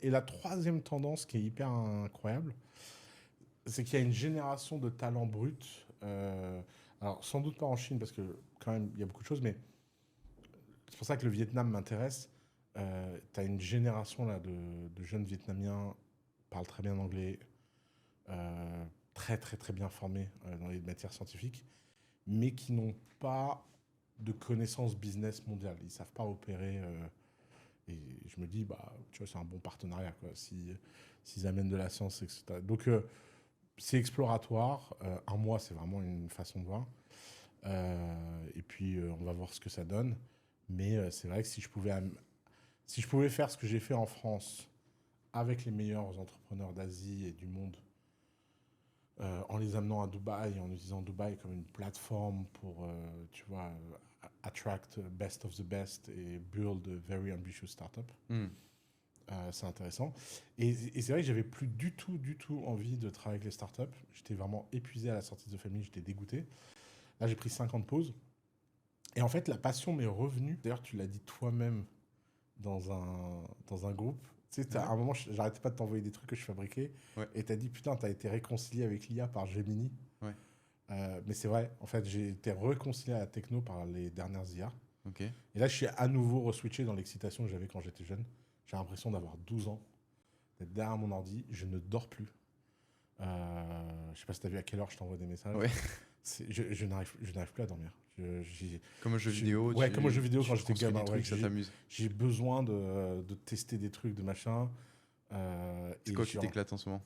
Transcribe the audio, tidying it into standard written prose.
Et la troisième tendance qui est hyper incroyable, c'est qu'il y a une génération de talents bruts. Alors, sans doute pas en Chine, parce que quand même, il y a beaucoup de choses, mais c'est pour ça que le Vietnam m'intéresse. Tu as une génération là, de jeunes Vietnamiens qui parlent très bien anglais, très très très bien formés dans les matières scientifiques, mais qui n'ont pas de connaissances business mondiales. Ils ne savent pas opérer. Et je me dis, bah, tu vois, c'est un bon partenariat, quoi, s'ils amènent de la science, etc. Donc, c'est exploratoire. Un mois, c'est vraiment une façon de voir. Et puis, on va voir ce que ça donne. Mais c'est vrai que si je pouvais faire ce que j'ai fait en France avec les meilleurs entrepreneurs d'Asie et du monde, en les amenant à Dubaï, en utilisant Dubaï comme une plateforme pour, tu vois, attract best of the best et build a very ambitious startup. C'est intéressant. Et c'est vrai que j'avais plus du tout envie de travailler avec les startups. J'étais vraiment épuisé à la sortie de The Family, j'étais dégoûté. Là, j'ai pris 5 ans de pause. Et en fait, la passion m'est revenue. D'ailleurs, tu l'as dit toi-même dans un groupe. Tu sais, à Ouais. un moment, j'arrêtais pas de t'envoyer des trucs que je fabriquais. Ouais. Et t'as dit, putain, t'as été réconcilié avec l'IA par Gemini. Ouais. Mais c'est vrai, en fait, j'ai été réconcilié à la techno par les dernières IA. Ok. Et là, je suis à nouveau reswitché dans l'excitation que j'avais quand j'étais jeune. J'ai l'impression d'avoir 12 ans, d'être derrière mon ordi. Je ne dors plus. Je sais pas si t'as vu à quelle heure je t'envoie des messages. Ouais. Je n'arrive plus à dormir. Comme un jeu vidéo, Ouais, comme aux jeux vidéo tu quand j'étais construis gamin. des Ouais, trucs, ça t'amuse. j'ai besoin de tester des trucs, de machin. C'est Et quoi qui t'éclate en ce moment?